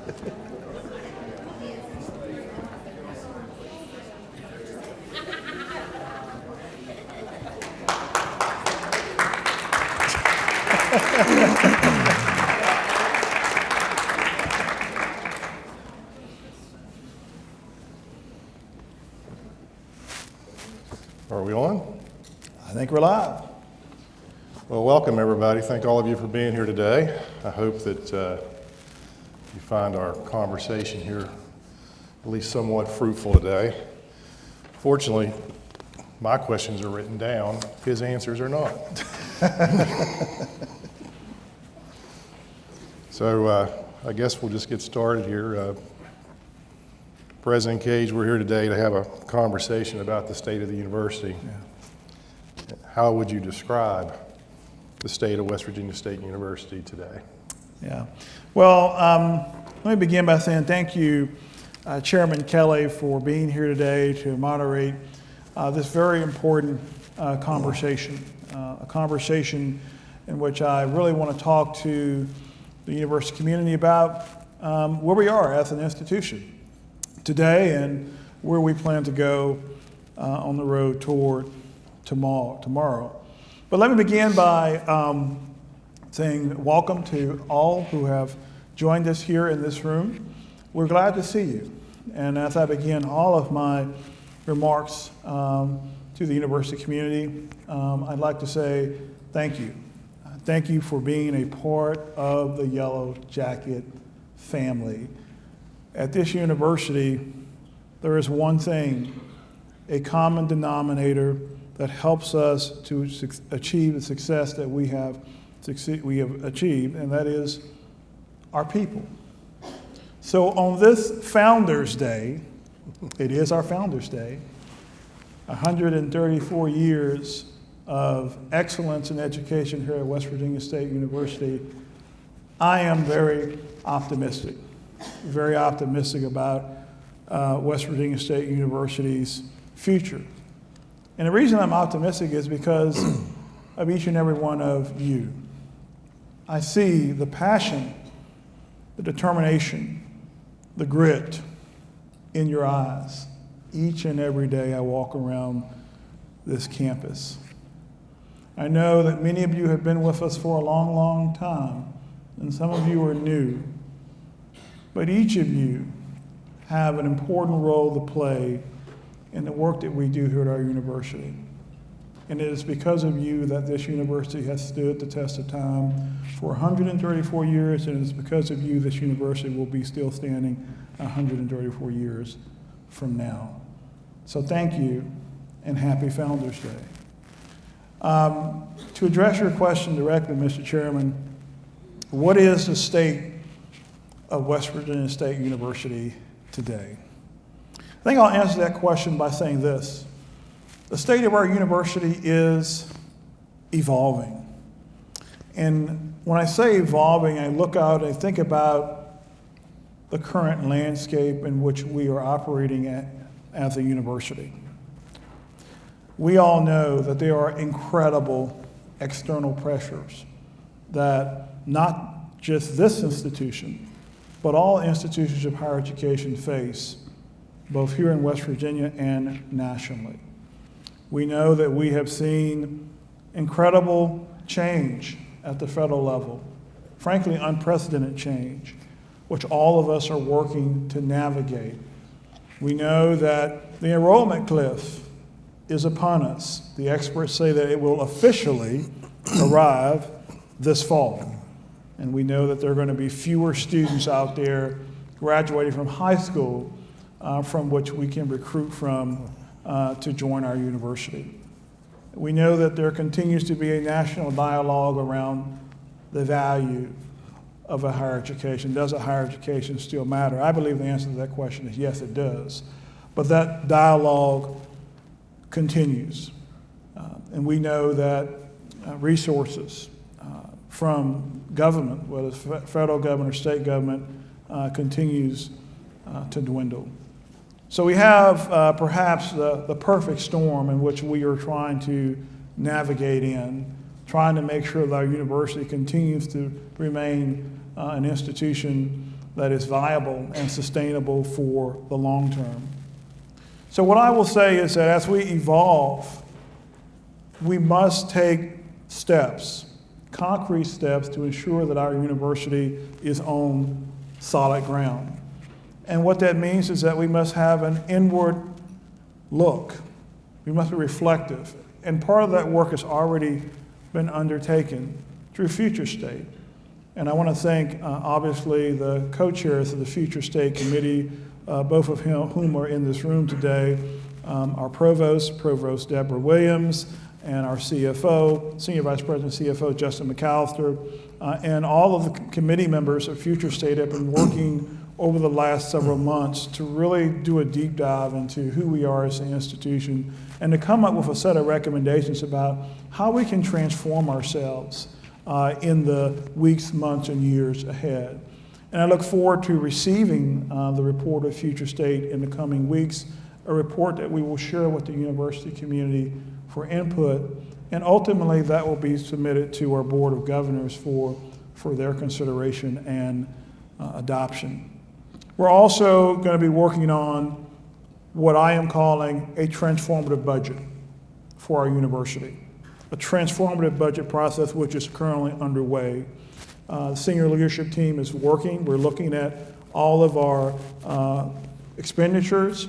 Are we on? I think we're live. Well, welcome everybody. Thank all of you for being here today. I hope that you find our conversation here at least somewhat fruitful today. Fortunately, my questions are written down. His answers are not. So I guess we'll just get started here. President Cage, we're here today to have a conversation about the state of the university. Yeah. How would you describe the state of West Virginia State University today? Yeah. Well, let me begin by saying thank you, Chairman Kelly, for being here today to moderate this very important conversation, a conversation in which I really want to talk to the university community about where we are as an institution today and where we plan to go on the road toward tomorrow. But let me begin by saying welcome to all who have joined us here in this room. We're glad to see you. And as I begin all of my remarks to the university community, I'd like to say thank you. Thank you for being a part of the Yellow Jacket family. At this university, there is one thing, a common denominator that helps us to achieve the success that we have achieved, and that is our people. So on this Founders Day, it is our Founders Day, 134 years of excellence in education here at West Virginia State University, I am very optimistic about West Virginia State University's future. And the reason I'm optimistic is because of each and every one of you. I see the passion, the determination, the grit in your eyes each and every day I walk around this campus. I know that many of you have been with us for a long, long time, and some of you are new. But each of you have an important role to play in the work that we do here at our university. And it is because of you that this university has stood the test of time for 134 years, and it is because of you this university will be still standing 134 years from now. So thank you, and happy Founders Day. To address your question directly, Mr. Chairman, what is the state of West Virginia State University today? I think I'll answer that question by saying this. The state of our university is evolving. And when I say evolving, I look out and think about the current landscape in which we are operating at as a university. We all know that there are incredible external pressures that not just this institution, but all institutions of higher education face, both here in West Virginia and nationally. We know that we have seen incredible change at the federal level, frankly, unprecedented change, which all of us are working to navigate. We know that the enrollment cliff is upon us. The experts say that it will officially arrive this fall. And we know that there are going to be fewer students out there graduating from high school from which we can recruit from to join our university. We know that there continues to be a national dialogue around the value of a higher education. Does a higher education still matter? I believe the answer to that question is yes, it does. But that dialogue continues. And we know that resources from government, whether it's federal government or state government, continues to dwindle. So we have perhaps the perfect storm in which we are trying to navigate in, trying to make sure that our university continues to remain an institution that is viable and sustainable for the long term. So what I will say is that as we evolve, we must take steps, concrete steps, to ensure that our university is on solid ground. And what that means is that we must have an inward look. We must be reflective. And part of that work has already been undertaken through Future State. And I want to thank, obviously, the co-chairs of the Future State Committee, both of whom are in this room today, our Provost Deborah Williams, and our CFO, Senior Vice President CFO Justin McAllister, and all of the committee members of Future State have been working over the last several months to really do a deep dive into who we are as an institution and to come up with a set of recommendations about how we can transform ourselves in the weeks, months, and years ahead. And I look forward to receiving the report of Future State in the coming weeks, a report that we will share with the university community for input, and ultimately that will be submitted to our Board of Governors for their consideration and adoption. We're also going to be working on what I am calling a transformative budget for our university, a transformative budget process which is currently underway. The senior leadership team is working. We're looking at all of our expenditures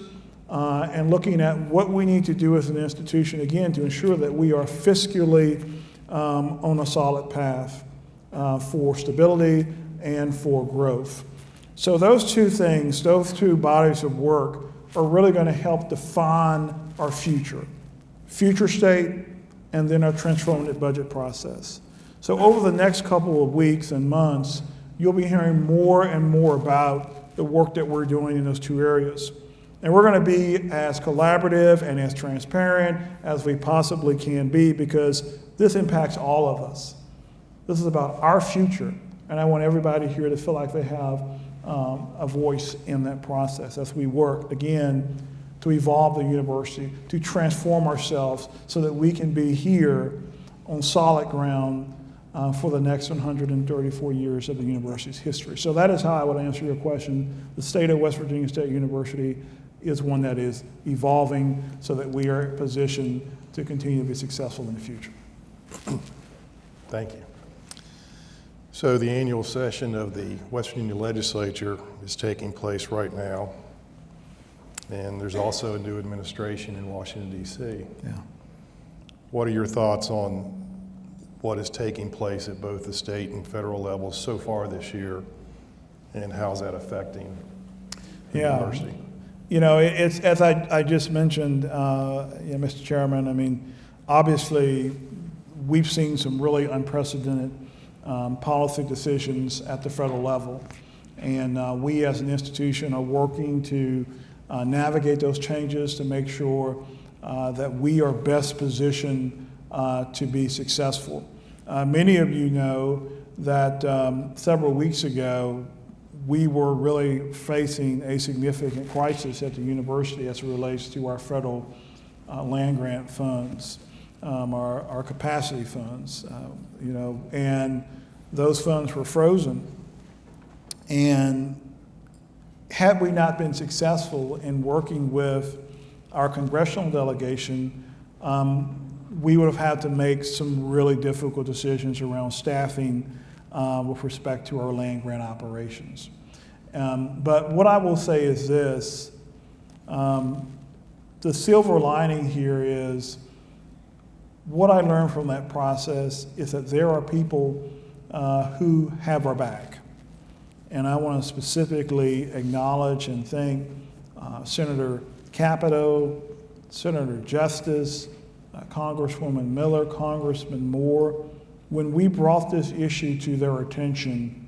and looking at what we need to do as an institution, again, to ensure that we are fiscally on a solid path for stability and for growth. So those two things, those two bodies of work, are really going to help define our future. Future State and then our transformative budget process. So over the next couple of weeks and months, you'll be hearing more and more about the work that we're doing in those two areas. And we're going to be as collaborative and as transparent as we possibly can be, because this impacts all of us. This is about our future, and I want everybody here to feel like they have a voice in that process as we work, again, to evolve the university, to transform ourselves so that we can be here on solid ground for the next 134 years of the university's history. So that is how I would answer your question. The state of West Virginia State University is one that is evolving so that we are positioned to continue to be successful in the future. Thank you. So the annual session of the West Virginia Legislature is taking place right now, and there's also a new administration in Washington, D.C. Yeah. What are your thoughts on what is taking place at both the state and federal levels so far this year, and how's that affecting the university? You know, it's as I just mentioned, Mr. Chairman, I mean, obviously, we've seen some really unprecedented policy decisions at the federal level. And we as an institution are working to navigate those changes to make sure that we are best positioned to be successful. Many of you know that several weeks ago, we were really facing a significant crisis at the university as it relates to our federal land grant funds, our capacity funds, and those funds were frozen. And had we not been successful in working with our congressional delegation, we would have had to make some really difficult decisions around staffing with respect to our land grant operations. But what I will say is this, the silver lining here is what I learned from that process is that there are people who have our back. And I want to specifically acknowledge and thank Senator Capito, Senator Justice, Congresswoman Miller, Congressman Moore. When we brought this issue to their attention,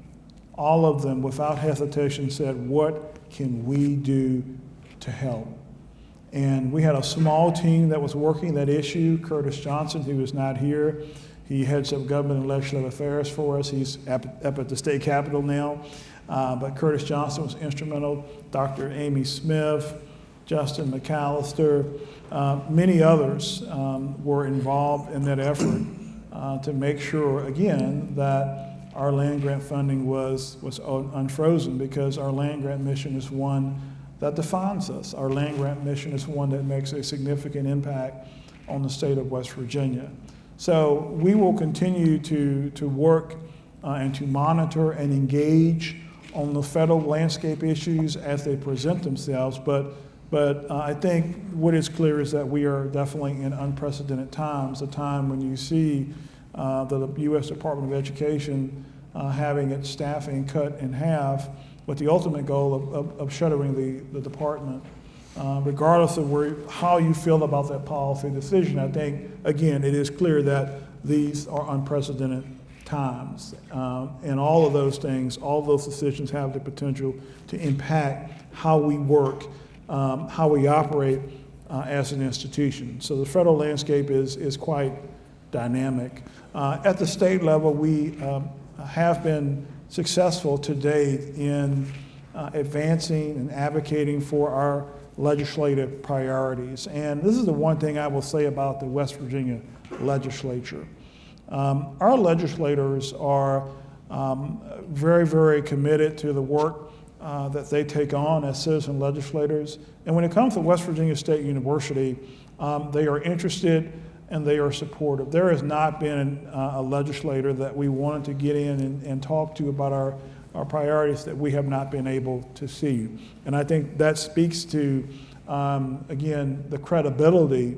all of them, without hesitation, said, what can we do to help? And we had a small team that was working that issue. Curtis Johnson, who is not here, he heads up government and legislative affairs for us. He's up at the state capitol now. But Curtis Johnson was instrumental. Dr. Amy Smith, Justin McAllister, many others were involved in that effort to make sure, again, that our land grant funding was unfrozen, because our land grant mission is one that defines us. Our land grant mission is one that makes a significant impact on the state of West Virginia. So we will continue to work and to monitor and engage on the federal landscape issues as they present themselves, but I think what is clear is that we are definitely in unprecedented times, a time when you see the U.S. Department of Education having its staffing cut in half, with the ultimate goal of shuttering the department. Regardless of how you feel about that policy decision, I think, again, it is clear that these are unprecedented times. And all of those things, all of those decisions have the potential to impact how we work, how we operate as an institution. So the federal landscape is quite dynamic. At the state level, we have been successful to date in advancing and advocating for our legislative priorities. And this is the one thing I will say about the West Virginia legislature. Our legislators are very, very committed to the work that they take on as citizen legislators. And when it comes to West Virginia State University, they are interested and they are supportive. There has not been a legislator that we wanted to get in and talk to about our priorities that we have not been able to see. And I think that speaks to, again, the credibility,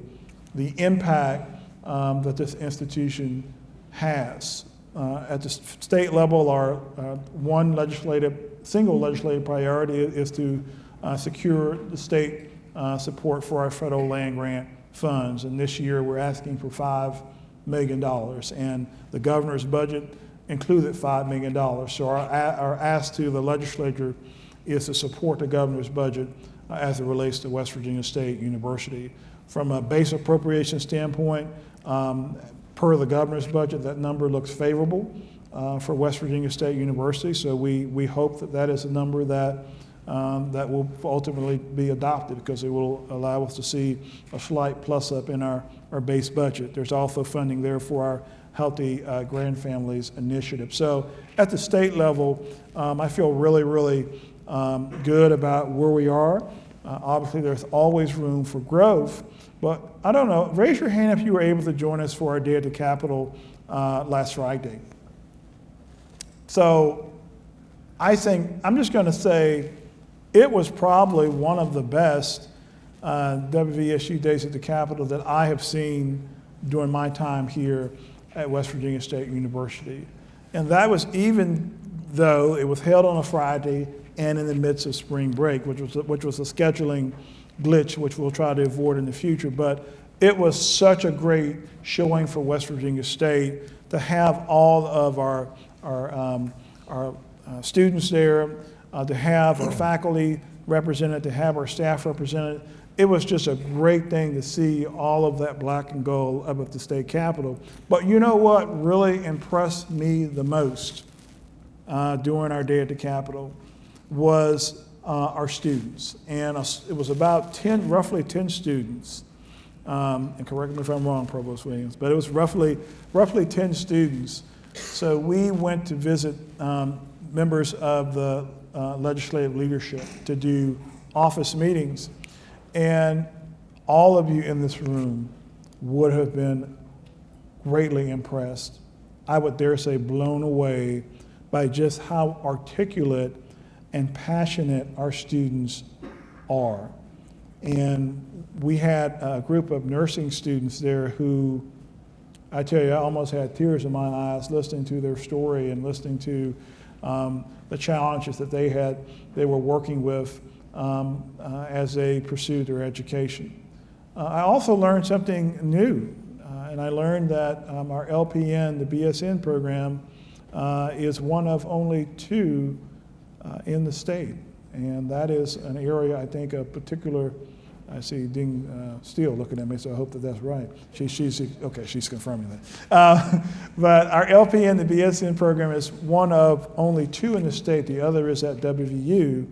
the impact that this institution has. At the state level, our single legislative priority is to secure the state support for our federal land grant funds. And this year we're asking for $5 million. And the governor's budget included $5 million. So our ask to the legislature is to support the governor's budget as it relates to West Virginia State University. From a base appropriation standpoint, per the governor's budget, that number looks favorable for West Virginia State University. So we hope that is a number that will ultimately be adopted, because it will allow us to see a slight plus up in our base budget. There's also funding there for our Healthy Grand Families Initiative. So at the state level, I feel really, really good about where we are. Obviously, there's always room for growth, but I don't know, raise your hand if you were able to join us for our Day at the Capitol last Friday. So I think, I'm just going to say, it was probably one of the best WVSU Days at the Capitol that I have seen during my time here at West Virginia State University. And that was even though it was held on a Friday and in the midst of spring break, which was a scheduling glitch, which we'll try to avoid in the future. But it was such a great showing for West Virginia State to have all of our students there, to have our faculty represented, to have our staff represented. It was just a great thing to see all of that black and gold up at the state capitol. But you know what really impressed me the most during our Day at the Capitol was our students. And it was about roughly 10 students, and correct me if I'm wrong, Provost Williams, but it was roughly 10 students. So we went to visit members of the legislative leadership to do office meetings. And all of you in this room would have been greatly impressed, I would dare say blown away, by just how articulate and passionate our students are. And we had a group of nursing students there who, I tell you, I almost had tears in my eyes listening to their story and listening to the challenges that they were working with as they pursued their education. I also learned something new, and I learned that our LPN, the BSN program, is one of only 2 in the state. And that is an area, I think, of particular. I see Dean Steele looking at me, so I hope that that's right. She's confirming that. But our LPN, the BSN program, is one of only 2 in the state. The other is at WVU.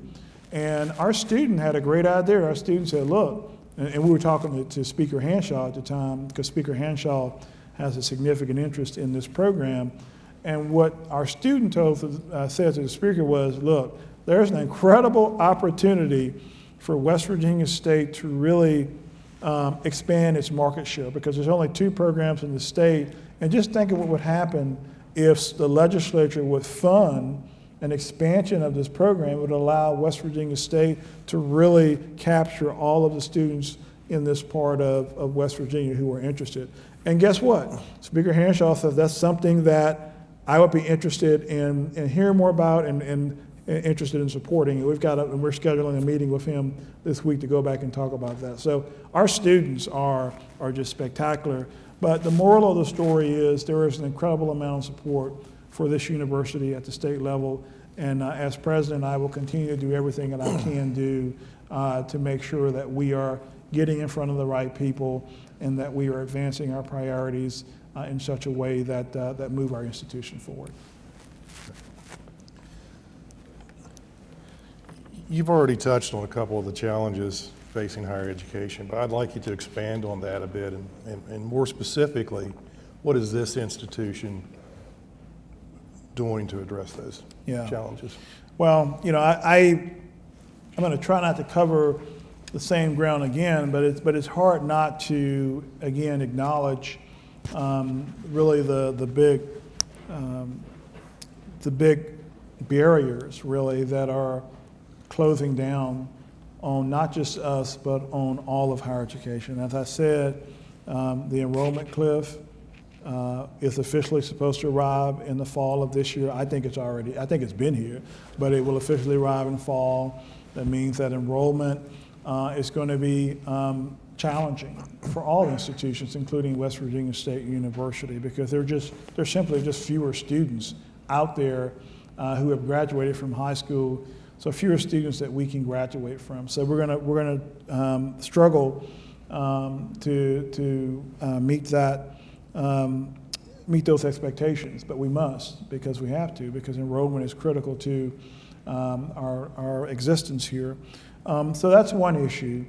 And our student had a great idea. Our student said, look, and we were talking to Speaker Hanshaw at the time, because Speaker Hanshaw has a significant interest in this program. And what our student said to the speaker was, look, there's an incredible opportunity for West Virginia State to really expand its market share, because there's only 2 programs in the state. And just think of what would happen if the legislature would fund an expansion of this program. It would allow West Virginia State to really capture all of the students in this part of West Virginia who are interested. And guess what? Speaker Hanshaw says that's something that I would be interested in hearing more about and interested in supporting. We're scheduling a meeting with him this week to go back and talk about that. So our students are just spectacular. But the moral of the story is there is an incredible amount of support for this university at the state level. And as president, I will continue to do everything that I can do to make sure that we are getting in front of the right people and that we are advancing our priorities in such a way that move our institution forward. You've already touched on a couple of the challenges facing higher education, but I'd like you to expand on that a bit and more specifically, what is this institution doing to address those challenges? Well, you know, I'm going to try not to cover the same ground again, but it's hard not to again acknowledge really the big barriers really that are closing down on not just us, but on all of higher education. As I said, the enrollment cliff is officially supposed to arrive in the fall of this year. I think it's been here, but it will officially arrive in the fall. That means that enrollment is going to be challenging for all institutions, including West Virginia State University, because there's simply just fewer students out there who have graduated from high school. So fewer students that we can graduate from. So we're gonna struggle to meet those expectations, but we must, because we have to, because enrollment is critical to our existence here. So that's one issue.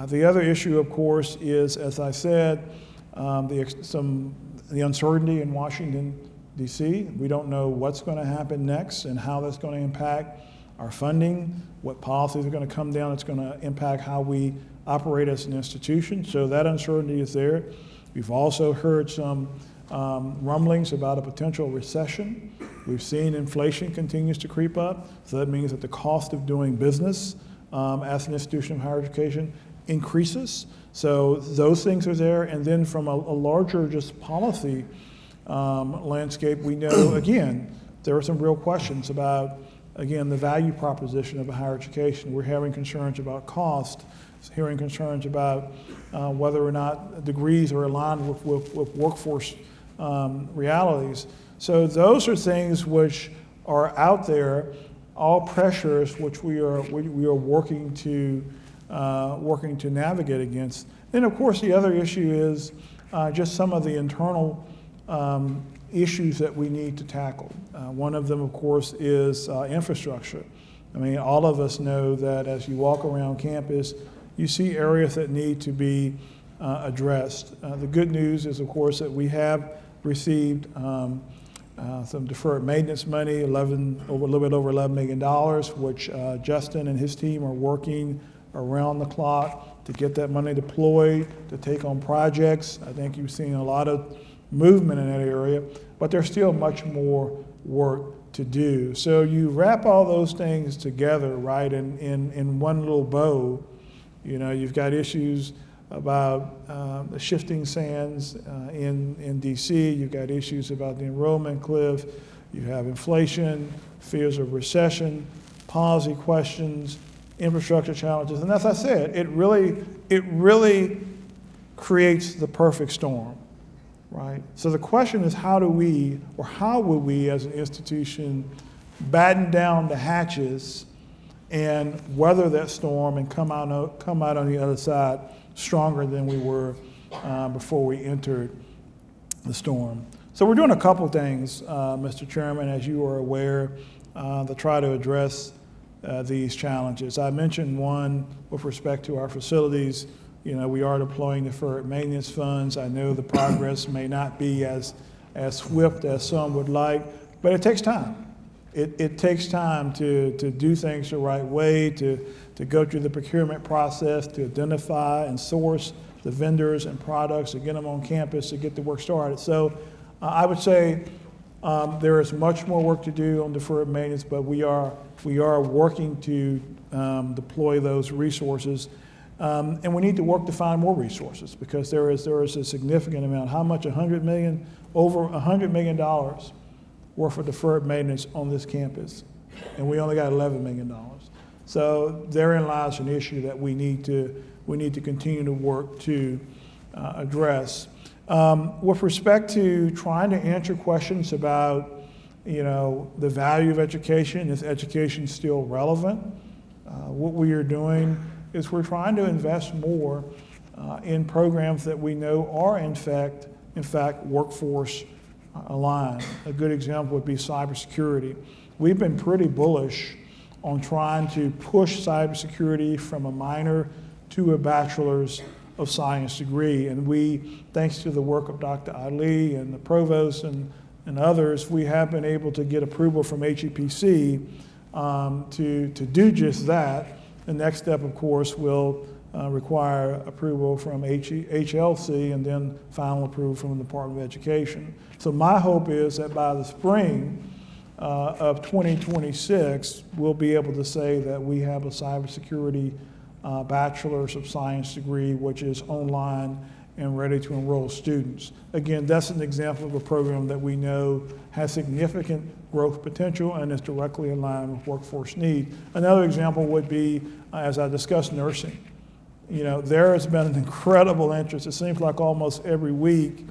The other issue, of course, is, as I said, the uncertainty in Washington, D.C. We don't know what's going to happen next and how that's going to impact our funding, what policies are going to come down. It's going to impact how we operate as an institution. So that uncertainty is there. We've also heard some rumblings about a potential recession. We've seen inflation continues to creep up. So that means that the cost of doing business as an institution of higher education increases. So those things are there. And then from a larger just policy landscape, we know, again, there are some real questions about, again, the value proposition of a higher education. We're having concerns about cost, hearing concerns about whether or not degrees are aligned with workforce realities. So those are things which are out there, all pressures which we are working to navigate against. Then of course the other issue is just some of the internal issues that we need to tackle. One of them, of course, is infrastructure. I mean, all of us know that as you walk around campus, you see areas that need to be addressed. The good news is, of course, that we have received some deferred maintenance money, a little bit over $11 million, which Justin and his team are working around the clock to get that money deployed, to take on projects. I think you've seen a lot of movement in that area, but there's still much more work to do. So you wrap all those things together, right, in one little bow. You know, you've got issues about the shifting sands in D.C., you've got issues about the enrollment cliff, you have inflation, fears of recession, policy questions, infrastructure challenges, and as I said, it really creates the perfect storm. Right? So the question is, how will we as an institution batten down the hatches and weather that storm and come out on the other side stronger than we were before we entered the storm? So we're doing a couple things, Mr. Chairman, as you are aware, to try to address these challenges. I mentioned one with respect to our facilities. You know, we are deploying deferred maintenance funds. I know the progress may not be as as swift as some would like, but it takes time. It takes time to do things the right way, to go through the procurement process, to identify and source the vendors and products, to get them on campus, to get the work started. So I would say there is much more work to do on deferred maintenance, but we are working to deploy those resources. And we need to work to find more resources because there is a significant amount. How much? $100 million, over $100 million worth of deferred maintenance on this campus, and we only got $11 million. So therein lies an issue that we need to continue to work to address. With respect to trying to answer questions about, the value of education, is education still relevant? What we are doing is we're trying to invest more in programs that we know are in fact workforce aligned. A good example would be cybersecurity. We've been pretty bullish on trying to push cybersecurity from a minor to a bachelor's of science degree. And we, thanks to the work of Dr. Ali and the provost and others, we have been able to get approval from HEPC to do just that. The next step, of course, will require approval from HLC and then final approval from the Department of Education. So my hope is that by the spring of 2026, we'll be able to say that we have a cybersecurity bachelor's of science degree, which is online and ready to enroll students. Again, that's an example of a program that we know has significant growth potential and is directly aligned with workforce need. Another example would be, as I discussed, nursing. There has been an incredible interest. It seems like almost every week,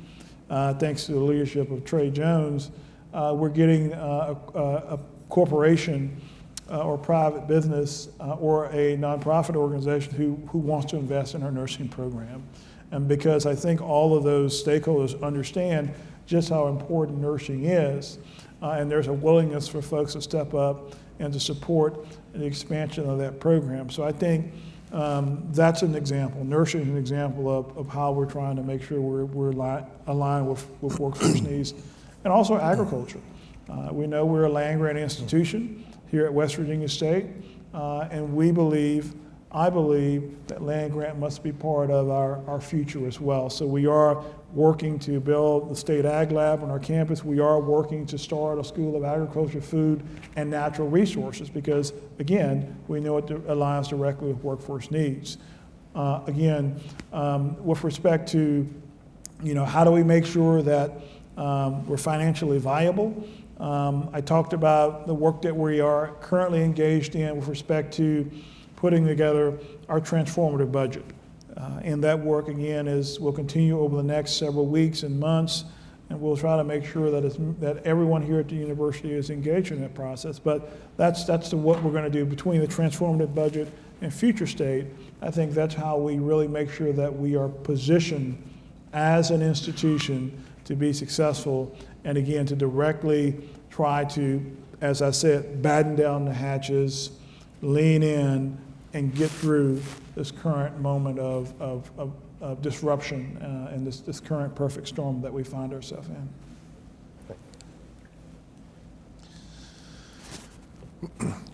thanks to the leadership of Trey Jones, we're getting a corporation or private business or a nonprofit organization who wants to invest in our nursing program. And because I think all of those stakeholders understand just how important nursing is, and there's a willingness for folks to step up and to support the expansion of that program. So I think that's an example. Nursing is an example of how we're trying to make sure we're aligned with workforce needs. And also agriculture. We know we're a land-grant institution here at West Virginia State, and I believe that land grant must be part of our future as well. So we are working to build the State Ag Lab on our campus. We are working to start a School of Agriculture, Food, and Natural Resources because, again, we know it aligns directly with workforce needs. With respect to, how do we make sure that we're financially viable? I talked about the work that we are currently engaged in with respect to putting together our transformative budget. And that work, again, will continue over the next several weeks and months, and we'll try to make sure that everyone here at the university is engaged in that process. But that's what we're going to do between the transformative budget and future state. I think that's how we really make sure that we are positioned as an institution to be successful, and again, to directly try to, as I said, batten down the hatches, lean in, and get through this current moment of disruption and this current perfect storm that we find ourselves in.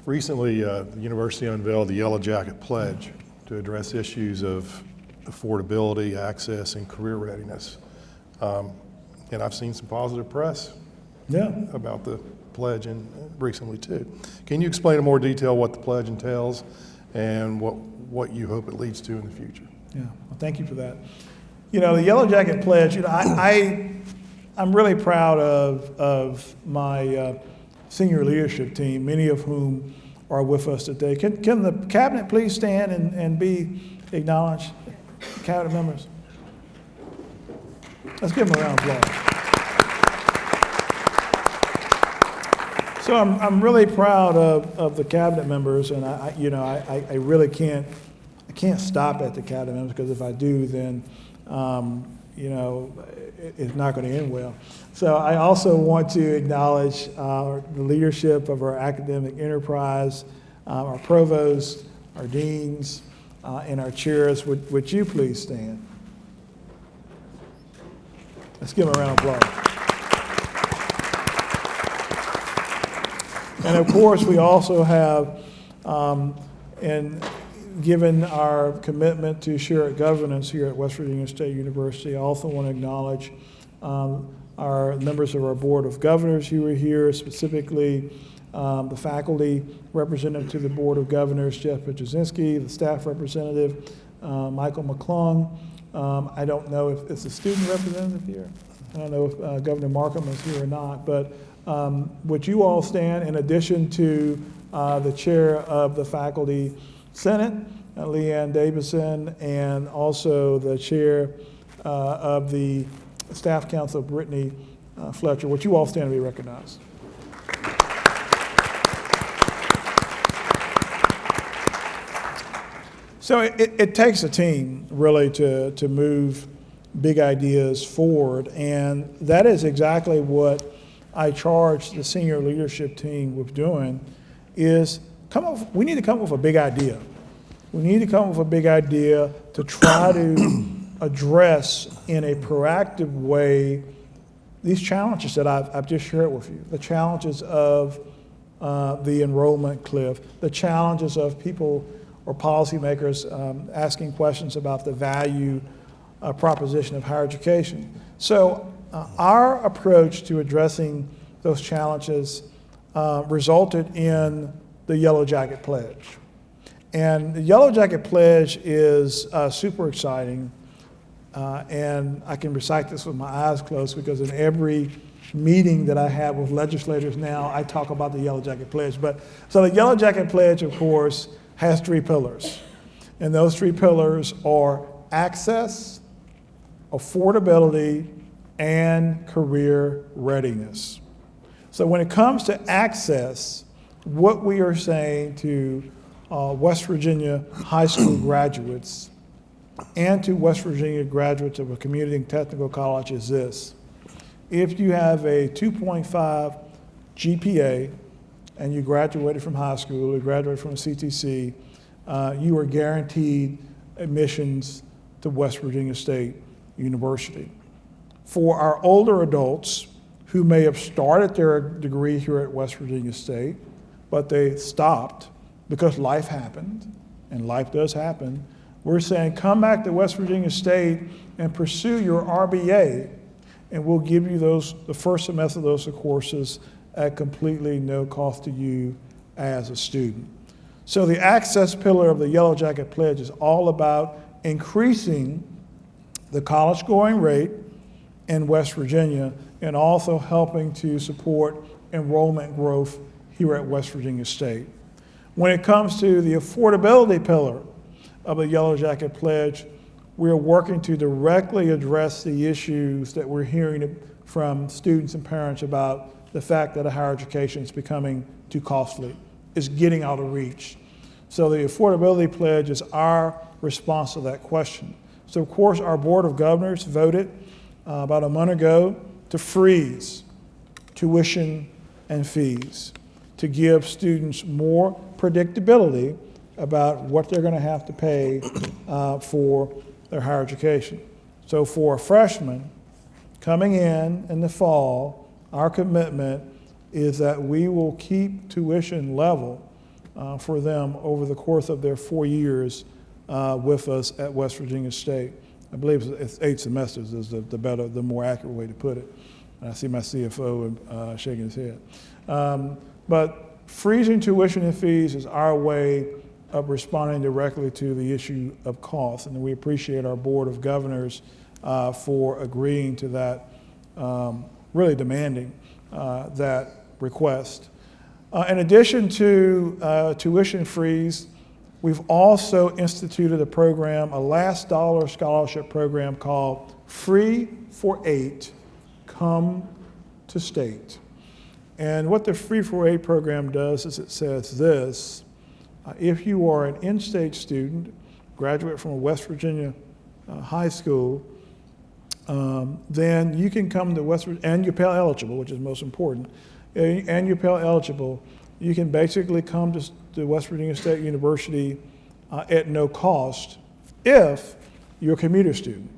Recently, the university unveiled the Yellow Jacket Pledge to address issues of affordability, access, and career readiness. And I've seen some positive press about the pledge recently too. Can you explain in more detail what the pledge entails and what you hope it leads to in the future? Yeah, well, thank you for that. The Yellow Jacket Pledge, I'm really proud of my senior leadership team, many of whom are with us today. Can the cabinet please stand and be acknowledged? Cabinet members. Let's give them a round of applause. So I'm really proud of the cabinet members, and I really can't stop at the cabinet members, because if I do, then it's not going to end well. So I also want to acknowledge the leadership of our academic enterprise, our provost, our deans, and our chairs. Would you please stand? Let's give them a round of applause. And of course, we also have, and given our commitment to shared governance here at West Virginia State University, I also want to acknowledge our members of our Board of Governors who are here, specifically the faculty representative to the Board of Governors, Jeff Petrozinski, the staff representative, Michael McClung. I don't know if it's a student representative here. I don't know if Governor Markham is here or not, but would you all stand in addition to the chair of the Faculty Senate, Leanne Davison, and also the chair of the Staff Council, Brittany Fletcher. Would you all stand to be recognized? So it takes a team really to move big ideas forward, and that is exactly what I charged the senior leadership team with doing, is we need to come up with a big idea. We need to come up with a big idea to try to address in a proactive way these challenges that I've just shared with you, the challenges of the enrollment cliff, the challenges of people or policymakers asking questions about the value proposition of higher education. So our approach to addressing those challenges resulted in the Yellow Jacket Pledge. And the Yellow Jacket Pledge is super exciting, and I can recite this with my eyes closed because in every meeting that I have with legislators now, I talk about the Yellow Jacket Pledge. So the Yellow Jacket Pledge, of course, has 3 pillars. And those 3 pillars are access, affordability, and career readiness. So when it comes to access, what we are saying to West Virginia high school graduates and to West Virginia graduates of a community and technical college is this: if you have a 2.5 GPA and you graduated from high school, you graduated from a CTC, you are guaranteed admissions to West Virginia State University. For our older adults who may have started their degree here at West Virginia State, but they stopped because life happened, and life does happen, we're saying come back to West Virginia State and pursue your RBA, and we'll give you the first semester of those courses at completely no cost to you as a student. So the access pillar of the Yellow Jacket Pledge is all about increasing the college going rate in West Virginia and also helping to support enrollment growth here at West Virginia State. When it comes to the affordability pillar of the Yellow Jacket Pledge, we are working to directly address the issues that we're hearing from students and parents about the fact that higher education is becoming too costly, is getting out of reach. So the affordability pledge is our response to that question. So of course our Board of Governors voted about a month ago to freeze tuition and fees, to give students more predictability about what they're going to have to pay for their higher education. So for a freshman coming in the fall, our commitment is that we will keep tuition level for them over the course of their 4 years with us at West Virginia State. I believe it's 8 semesters is the more accurate way to put it. I see my CFO shaking his head. But freezing tuition and fees is our way of responding directly to the issue of cost, and we appreciate our Board of Governors for agreeing to that, really demanding that request. In addition to tuition freeze, we've also instituted a program, a last dollar scholarship program called Free for 8, Come to State. And what the Free for 8 program does is it says this: if you are an in-state student, graduate from a West Virginia high school, then you can come to West Virginia, and you're Pell eligible, which is most important, and you're Pell eligible, you can basically come to West Virginia State University at no cost if you're a commuter student.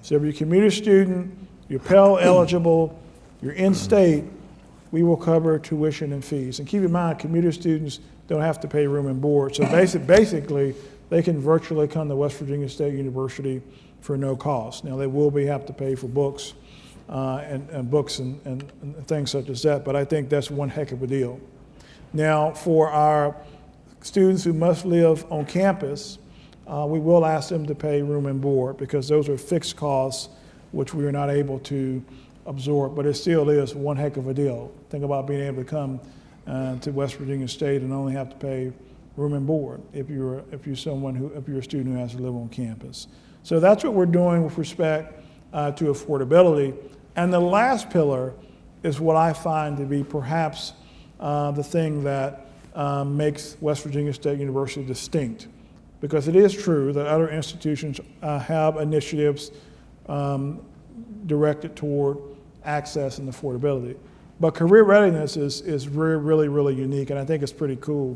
So if you're a commuter student, you're Pell eligible, you're in-state, we will cover tuition and fees. And keep in mind, commuter students don't have to pay room and board. So basically, they can virtually come to West Virginia State University for no cost. Now, they will have to pay for books and books and things such as that, but I think that's one heck of a deal. Now, for our students who must live on campus, we will ask them to pay room and board because those are fixed costs which we are not able to absorb, but it still is one heck of a deal. Think about being able to come to West Virginia State and only have to pay room and board if you're a student who has to live on campus. So that's what we're doing with respect to affordability. And the last pillar is what I find to be perhaps the thing that makes West Virginia State University distinct. Because it is true that other institutions have initiatives directed toward access and affordability. But career readiness is really, really unique, and I think it's pretty cool.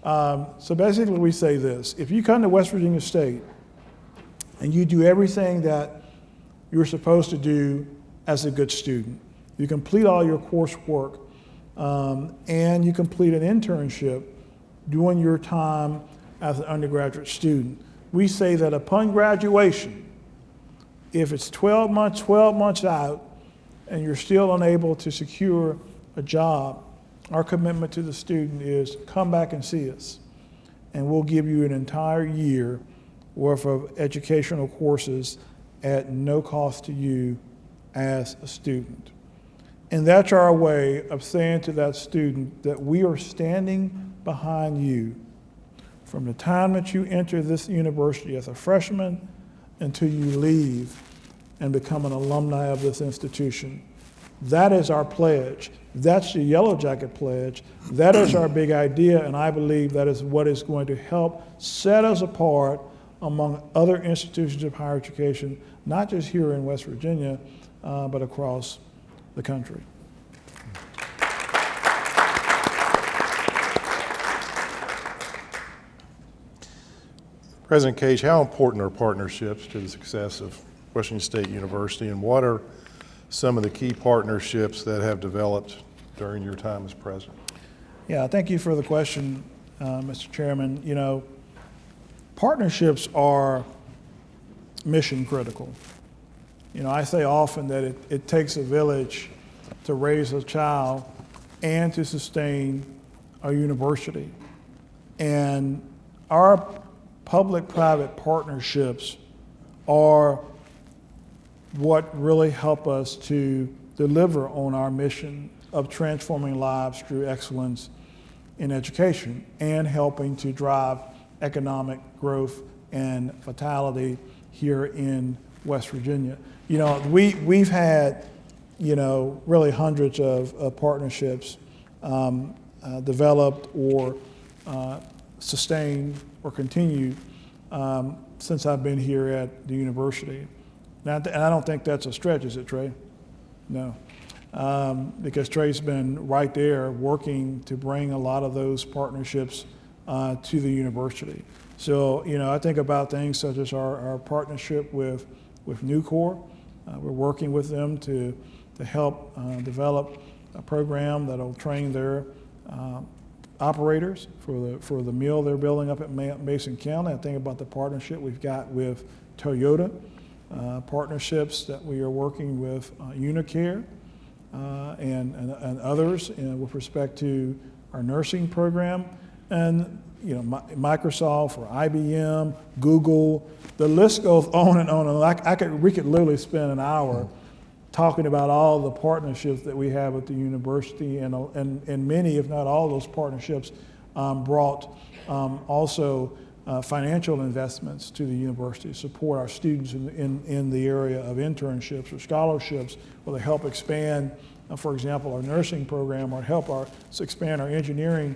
So basically we say this: if you come to West Virginia State and you do everything that you're supposed to do as a good student, you complete all your coursework, and you complete an internship during your time as an undergraduate student, we say that upon graduation, if it's 12 months out, and you're still unable to secure a job, our commitment to the student is come back and see us, and we'll give you an entire year worth of educational courses at no cost to you as a student. And that's our way of saying to that student that we are standing behind you from the time that you enter this university as a freshman until you leave and become an alumni of this institution. That is our pledge. That's the Yellow Jacket pledge. That is our big idea, and I believe that is what is going to help set us apart among other institutions of higher education, not just here in West Virginia, but across the country. President Cage, how important are partnerships to the success of West Virginia State University, and what are some of the key partnerships that have developed during your time as president? Yeah, thank you for the question, Mr. Chairman. You know, partnerships are mission critical. You know, I say often that it takes a village to raise a child and to sustain a university. And our public-private partnerships are what really help us to deliver on our mission of transforming lives through excellence in education and helping to drive economic growth and vitality here in West Virginia. You know, we've had, you know, really hundreds of partnerships developed or sustained or continued since I've been here at the university. And I don't think that's a stretch, is it, Trey? No. Because Trey's been right there working to bring a lot of those partnerships to the university. So, you know, I think about things such as our partnership with Nucor. We're working with them to help develop a program that'll train their operators for the mill they're building up at Mason County. I think about the partnership we've got with Toyota, partnerships that we are working with Unicare and others with respect to our nursing program, and you know, Microsoft or IBM, Google, the list goes on and on. And we could literally spend an hour talking about all the partnerships that we have at the university, and many, if not all, those partnerships brought also financial investments to the university to support our students in the area of internships or scholarships, or to help expand, for example, our nursing program, or help expand our engineering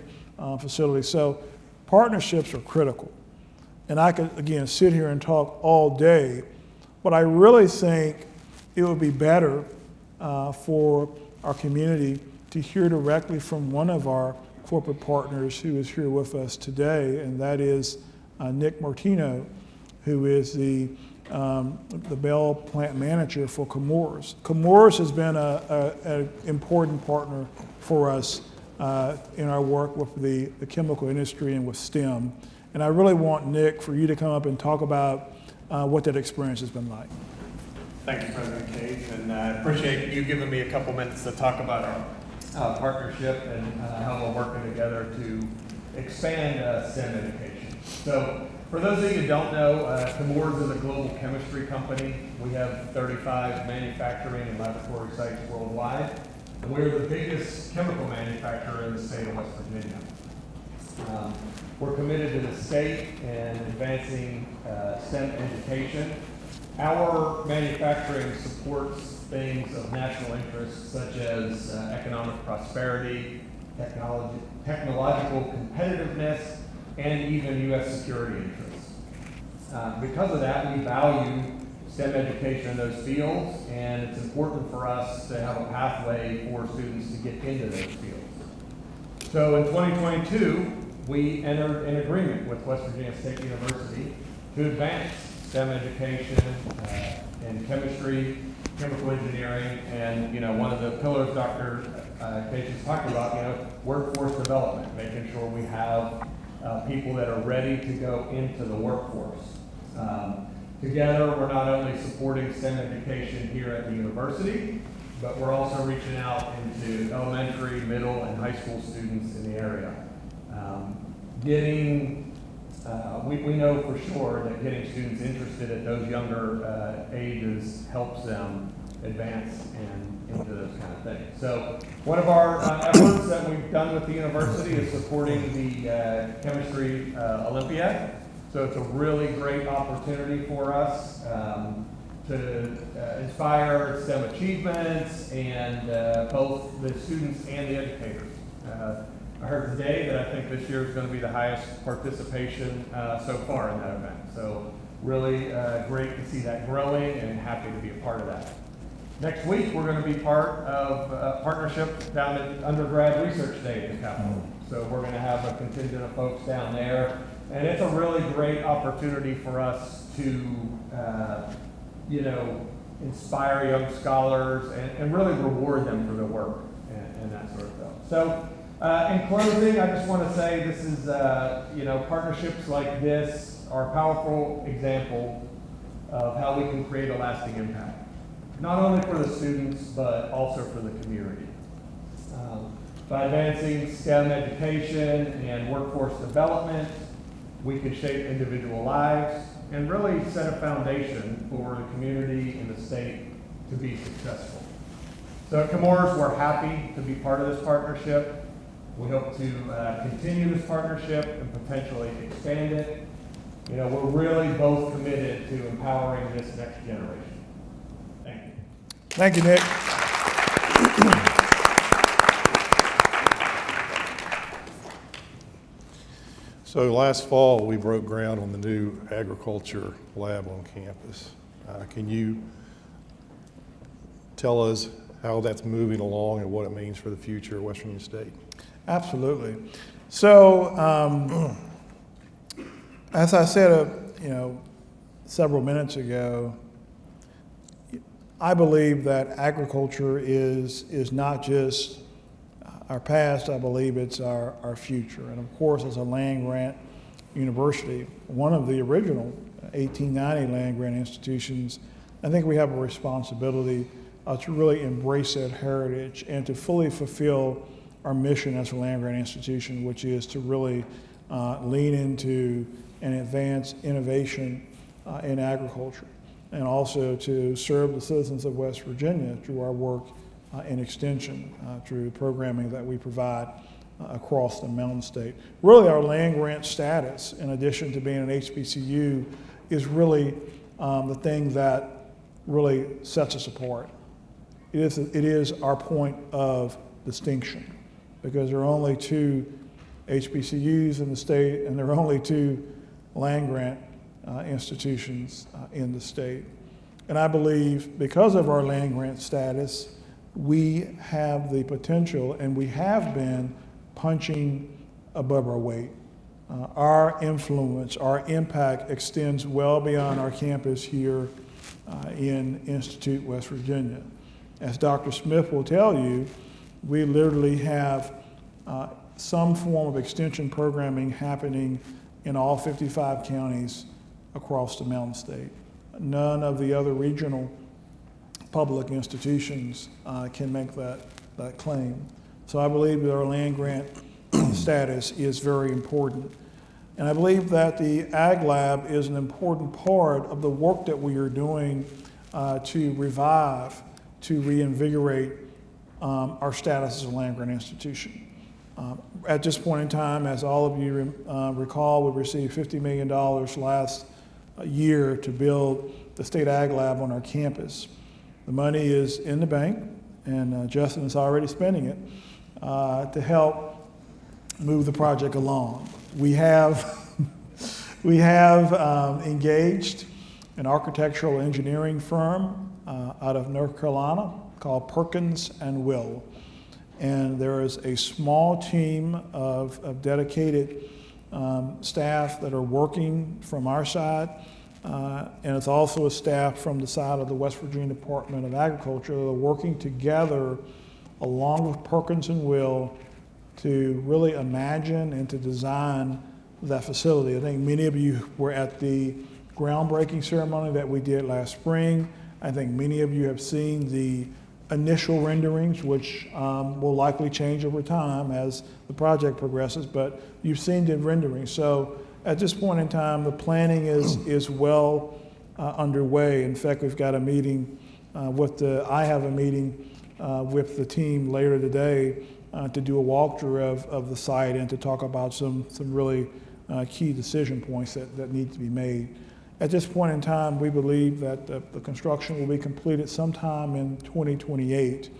facilities. So partnerships are critical. And I could, again, sit here and talk all day, but I really think it would be better for our community to hear directly from one of our corporate partners who is here with us today, and that is Nick Martino, who is the the Bell plant manager for Chemours. Chemours has been an important partner for us in our work with the chemical industry and with STEM. And I really want, Nick, for you to come up and talk about what that experience has been like. Thank you, President Cage, and I appreciate you giving me a couple minutes to talk about our partnership and how we're working together to expand STEM education. So, for those of you who don't know, Chemours is a global chemistry company. We have 35 manufacturing and laboratory sites worldwide, and we're the biggest chemical manufacturer in the state of West Virginia. We're committed to the state and advancing STEM education. Our manufacturing supports things of national interest such as economic prosperity, technological competitiveness, and even U.S. security interests. Because of that, we value STEM education in those fields, and it's important for us to have a pathway for students to get into those fields. So in 2022, we entered an agreement with West Virginia State University to advance STEM education in chemistry, chemical engineering, and one of the pillars Dr. Cage was talking about, workforce development, making sure we have people that are ready to go into the workforce. Together, we're not only supporting STEM education here at the university, but we're also reaching out into elementary, middle, and high school students in the area. We know for sure that getting students interested at those younger ages helps them advance and into those kind of things. So one of our efforts that we've done with the university is supporting the Chemistry Olympiad. So it's a really great opportunity for us to inspire STEM achievements and both the students and the educators. I heard today that I think this year is going to be the highest participation so far in that event. So really great to see that growing and happy to be a part of that. Next week, we're going to be part of a partnership down at Undergrad Research Day at the Capitol. So we're going to have a contingent of folks down there. And it's a really great opportunity for us to, inspire young scholars and really reward them for their work and that sort of stuff. So in closing, I just want to say this is, partnerships like this are a powerful example of how we can create a lasting impact. Not only for the students, but also for the community. By advancing STEM education and workforce development, we can shape individual lives and really set a foundation for the community and the state to be successful. So at Chemours, we're happy to be part of this partnership. We hope to continue this partnership and potentially expand it. We're really both committed to empowering this next generation. Thank you. Thank you, Nick. So last fall, we broke ground on the new agriculture lab on campus. Can you tell us how that's moving along and what it means for the future of West Virginia State? Absolutely. So, as I said, several minutes ago, I believe that agriculture is not just our past, I believe it's our future. And of course, as a land-grant university, one of the original 1890 land-grant institutions, I think we have a responsibility to really embrace that heritage and to fully fulfill our mission as a land-grant institution, which is to really lean into and advance innovation in agriculture, and also to serve the citizens of West Virginia through our work in extension, through programming that we provide across the Mountain State. Really, our land-grant status, in addition to being an HBCU, is really the thing that really sets us apart. It is our point of distinction, because there are only 2 HBCUs in the state, and there are only 2 land-grant institutions in the state. And I believe because of our land-grant status, we have the potential, and we have been punching above our weight our influence, our impact extends well beyond our campus here in Institute, West Virginia. As Dr. Smith will tell you, we literally have some form of extension programming happening in all 55 counties across the Mountain State. None of the other regional public institutions can make that claim. So I believe that our land grant status is very important. And I believe that the Ag Lab is an important part of the work that we are doing to revive, to reinvigorate our status as a land grant institution. At this point in time, as all of you recall, we received $50 million last year to build the State Ag Lab on our campus. The money is in the bank, and Justin is already spending it to help move the project along. We have engaged an architectural engineering firm out of North Carolina called Perkins and Will. And there is a small team of dedicated staff that are working from our side, and it's also a staff from the side of the West Virginia Department of Agriculture that are working together along with Perkins and Will to really imagine and to design that facility. I think many of you were at the groundbreaking ceremony that we did last spring. I think many of you have seen the initial renderings, which will likely change over time as the project progresses, but you've seen the renderings. So at this point in time, the planning is well underway. In fact, we've got a meeting I have a meeting with the team later today to do a walkthrough of the site and to talk about some really key decision points that need to be made. At this point in time, we believe that the construction will be completed sometime in 2028.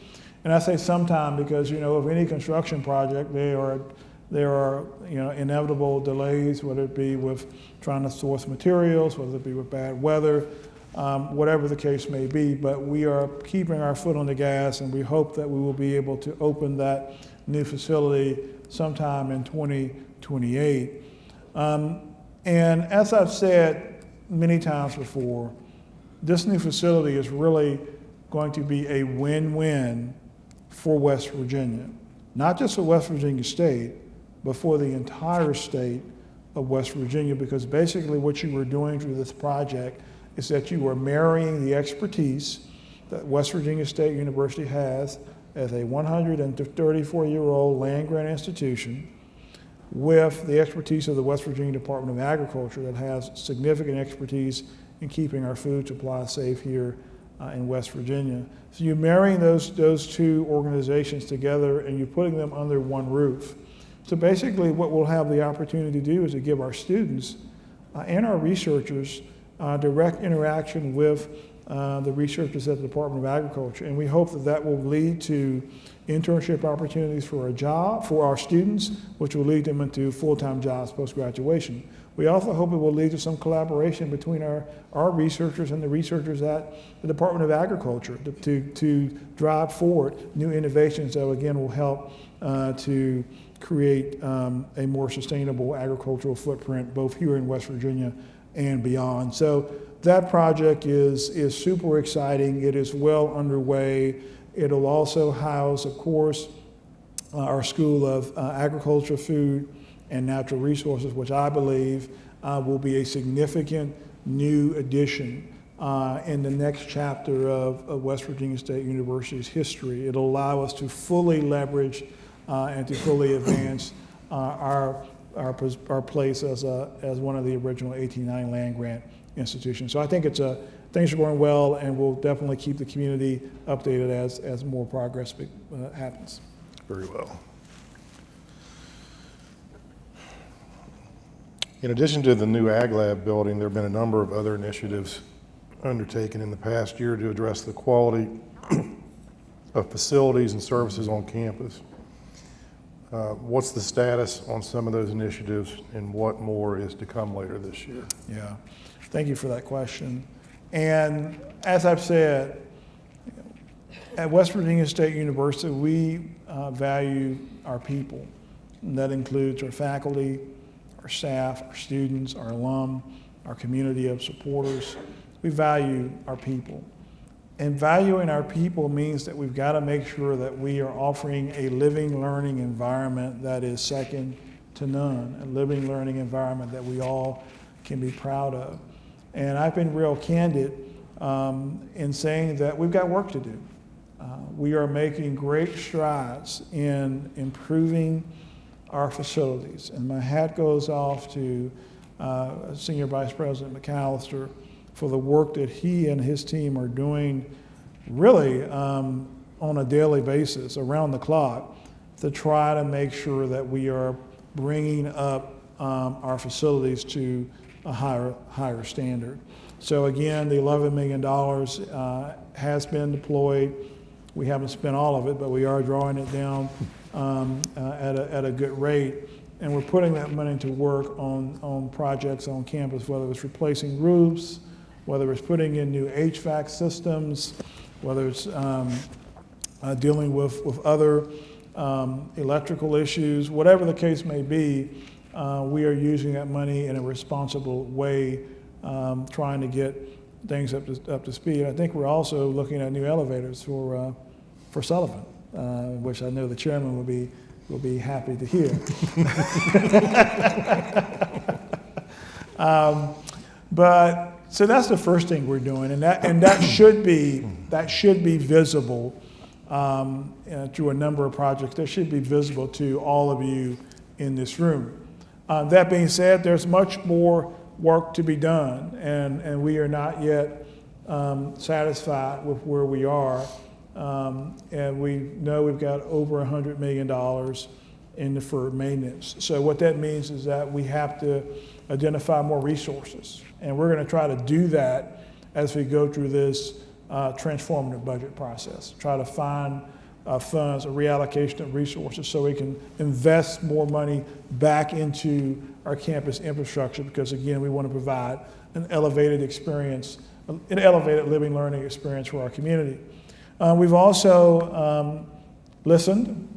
And I say sometime because, of any construction project, there are inevitable delays, whether it be with trying to source materials, whether it be with bad weather, whatever the case may be. But we are keeping our foot on the gas, and we hope that we will be able to open that new facility sometime in 2028. And as I've said many times before, this new facility is really going to be a win-win for West Virginia. Not just for West Virginia State, but for the entire state of West Virginia, because basically what you are doing through this project is that you are marrying the expertise that West Virginia State University has as a 134-year-old land grant institution with the expertise of the West Virginia Department of Agriculture that has significant expertise in keeping our food supply safe here in West Virginia. So you're marrying those two organizations together and you're putting them under one roof. So basically what we'll have the opportunity to do is to give our students and our researchers direct interaction with the researchers at the Department of Agriculture. And we hope that will lead to internship opportunities for our students, which will lead them into full-time jobs post-graduation. We also hope it will lead to some collaboration between our researchers and the researchers at the Department of Agriculture to drive forward new innovations that, again, will help to create a more sustainable agricultural footprint both here in West Virginia and beyond. So that project is super exciting. It is well underway. It'll also house, of course, our School of Agriculture, Food, and Natural Resources, which I believe will be a significant new addition in the next chapter of West Virginia State University's history. It'll allow us to fully leverage and to fully advance our place as one of the original 1890 land grant institutions. So I think things are going well, and we'll definitely keep the community updated as more progress happens. Very well. In addition to the new Ag Lab building, there have been a number of other initiatives undertaken in the past year to address the quality of facilities and services on campus. What's the status on some of those initiatives, and what more is to come later this year? Yeah, thank you for that question. And as I've said, at West Virginia State University, we value our people. And that includes our faculty, our staff, our students, our alum, our community of supporters. We value our people. And valuing our people means that we've got to make sure that we are offering a living, learning environment that is second to none, a living, learning environment that we all can be proud of. And I've been real candid in saying that we've got work to do. We are making great strides in improving our facilities. And my hat goes off to Senior Vice President McAllister for the work that he and his team are doing really on a daily basis, around the clock, to try to make sure that we are bringing up our facilities to a higher standard. So again, the $11 million has been deployed. We haven't spent all of it, but we are drawing it down at a good rate. And we're putting that money to work on projects on campus, whether it's replacing roofs, whether it's putting in new HVAC systems, whether it's dealing with other electrical issues, whatever the case may be, we are using that money in a responsible way, trying to get things up to speed. I think we're also looking at new elevators for Sullivan, which I know the chairman will be happy to hear. But so that's the first thing we're doing, and that should be visible through a number of projects. That should be visible to all of you in this room. That being said, there's much more work to be done, and we are not yet satisfied with where we are. And we know we've got over $100 million in deferred maintenance. So what that means is that we have to identify more resources. And we're going to try to do that as we go through this transformative budget process. Try to find funds, a reallocation of resources so we can invest more money back into our campus infrastructure, because again, we want to provide an elevated experience, an elevated living learning experience for our community. We've also listened,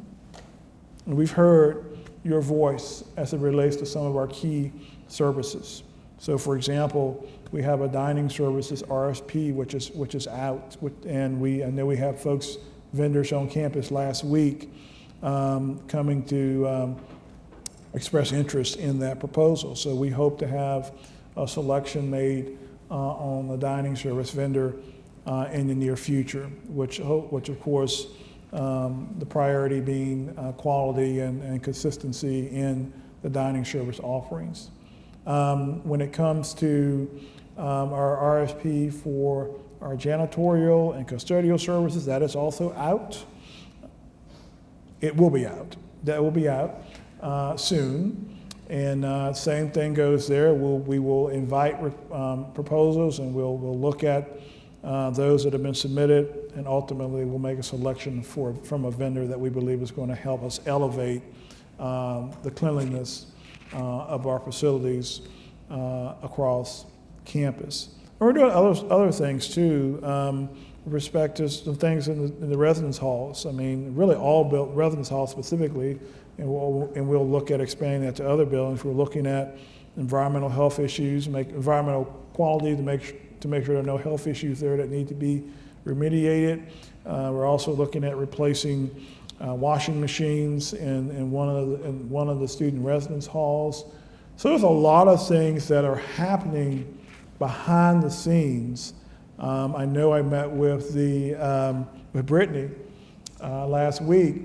and we've heard your voice as it relates to some of our key services. So for example, we have a dining services RFP, which is out, and I know we have vendors on campus last week coming to express interest in that proposal. So we hope to have a selection made on the dining service vendor in the near future, which of course, the priority being quality and consistency in the dining service offerings. When it comes to our RFP for our janitorial and custodial services, that is also out. It will be out. That will be out soon. And same thing goes there. We will invite proposals, and we'll look at those that have been submitted, and ultimately we'll make a selection from a vendor that we believe is going to help us elevate the cleanliness of our facilities across campus. And we're doing other things too, with respect to some things in the residence halls. I mean, really all built residence halls specifically, and we'll look at expanding that to other buildings. We're looking at environmental health issues, environmental quality to make sure there are no health issues there that need to be remediated. We're also looking at replacing washing machines in one of the student residence halls. So there's a lot of things that are happening behind the scenes. I know I met with Brittany last week,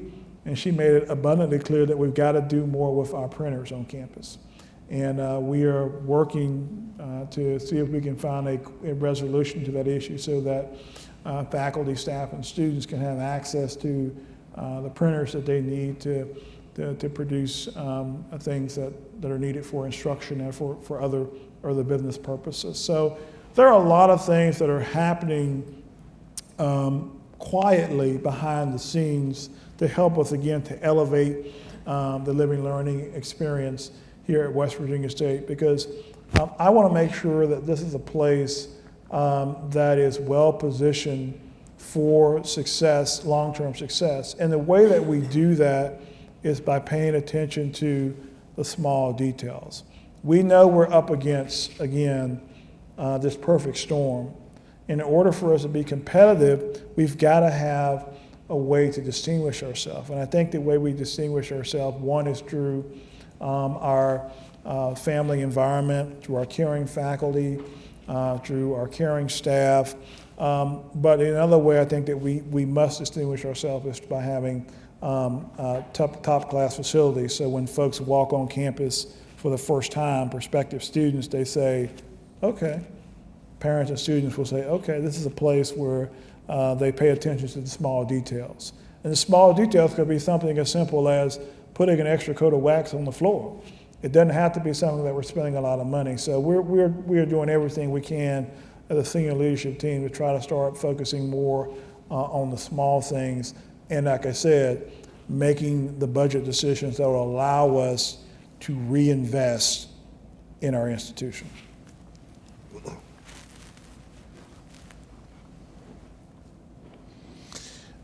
and she made it abundantly clear that we've got to do more with our printers on campus. And we are working to see if we can find a resolution to that issue so that faculty, staff, and students can have access to the printers that they need to produce things that are needed for instruction and for other business purposes. So there are a lot of things that are happening quietly behind the scenes to help us, again, to elevate the living learning experience here at West Virginia State, because I want to make sure that this is a place that is well positioned for success, long-term success. And the way that we do that is by paying attention to the small details. We know we're up against, again, this perfect storm. In order for us to be competitive, we've got to have a way to distinguish ourselves. And I think the way we distinguish ourselves, one is through our family environment, through our caring faculty, through our caring staff. But in another way, I think that we must distinguish ourselves is by having top-class facilities. So when folks walk on campus for the first time, prospective students, they say, okay. Parents and students will say, okay, this is a place where they pay attention to the small details. And the small details could be something as simple as putting an extra coat of wax on the floor. It doesn't have to be something that we're spending a lot of money. So we're doing everything we can as a senior leadership team to try to start focusing more on the small things. And like I said, making the budget decisions that will allow us to reinvest in our institution.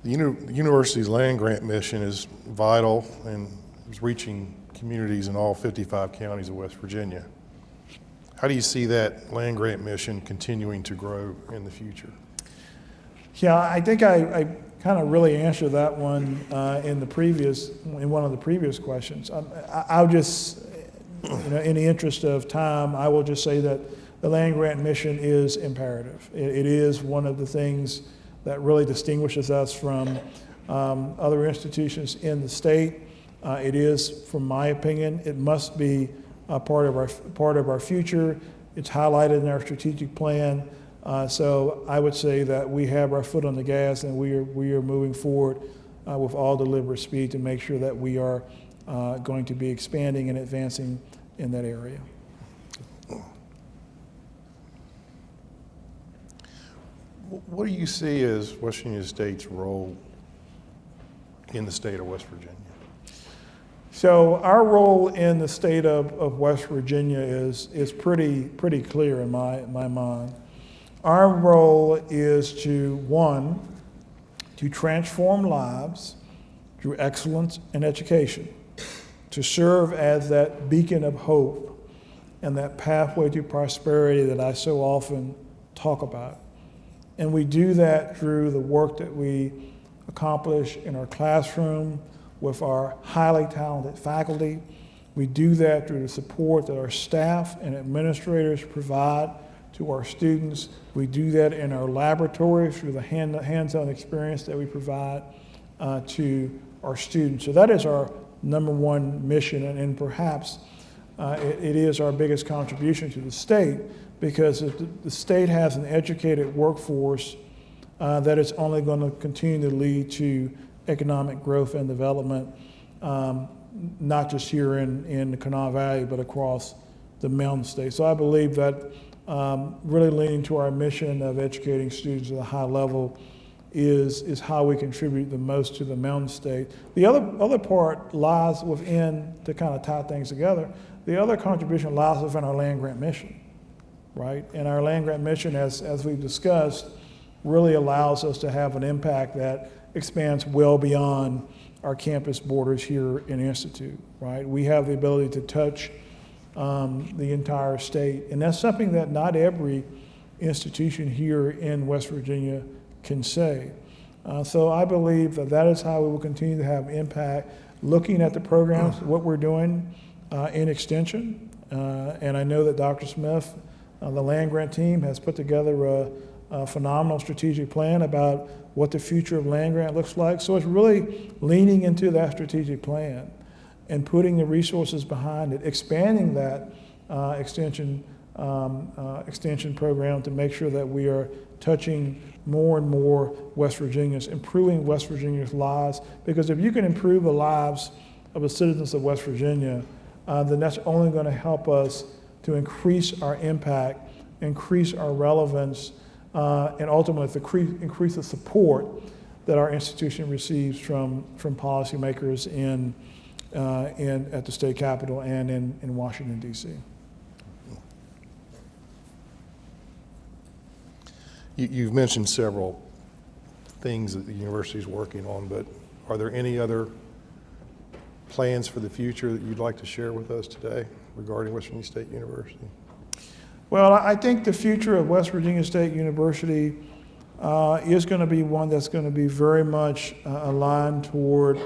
The university's land grant mission is vital and is reaching communities in all 55 counties of West Virginia. How do you see that land grant mission continuing to grow in the future? Yeah, I think I kind of really answered that one in one of the previous questions. I'll just, in the interest of time, I will just say that the land grant mission is imperative. It is one of the things that really distinguishes us from other institutions in the state. It is, from my opinion, it must be a part of our future. It's highlighted in our strategic plan. So I would say that we have our foot on the gas, and we are moving forward with all deliberate speed to make sure that we are going to be expanding and advancing in that area. What do you see as West Virginia State's role in the state of West Virginia? So our role in the state of West Virginia is pretty clear in my mind. Our role is to, one, to transform lives through excellence in education, to serve as that beacon of hope and that pathway to prosperity that I so often talk about. And we do that through the work that we accomplish in our classroom with our highly talented faculty. We do that through the support that our staff and administrators provide to our students. We do that in our laboratories through the hands-on experience that we provide to our students. So that is our number one mission, and perhaps it is our biggest contribution to the state, because if the state has an educated workforce, that is only going to continue to lead to economic growth and development, not just here in the Kanawha Valley, but across the Mountain State. So I believe that really leaning to our mission of educating students at a high level is how we contribute the most to the Mountain State. The other part lies within, to kind of tie things together, the other contribution lies within our land grant mission, right? And our land grant mission, as we've discussed, really allows us to have an impact that expands well beyond our campus borders here in Institute, right? We have the ability to touch the entire state, and that's something that not every institution here in West Virginia can say. So I believe that is how we will continue to have impact, looking at the programs, what we're doing in extension, and I know that Dr. Smith, the land grant team, has put together a phenomenal strategic plan about what the future of land grant looks like. So it's really leaning into that strategic plan and putting the resources behind it, expanding that extension program to make sure that we are touching more and more West Virginians, improving West Virginians' lives. Because if you can improve the lives of the citizens of West Virginia, then that's only going to help us to increase our impact, increase our relevance, and ultimately increase the support that our institution receives from policymakers at the state capitol and in Washington, D.C. You've mentioned several things that the university is working on, but are there any other plans for the future that you'd like to share with us today? regarding West Virginia State University? Well, I think the future of West Virginia State University is going to be one that's going to be very much aligned toward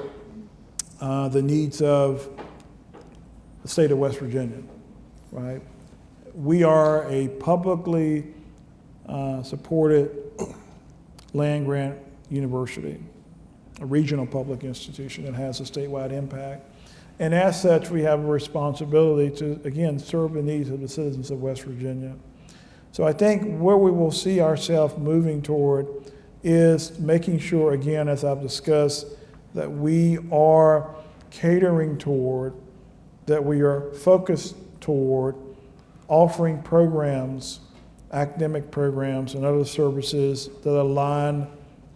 the needs of the state of West Virginia, right? We are a publicly supported land grant university, a regional public institution that has a statewide impact. And as such, we have a responsibility to, again, serve the needs of the citizens of West Virginia. So I think where we will see ourselves moving toward is making sure, again, as I've discussed, that we are catering toward, that we are focused toward offering programs, academic programs and other services that align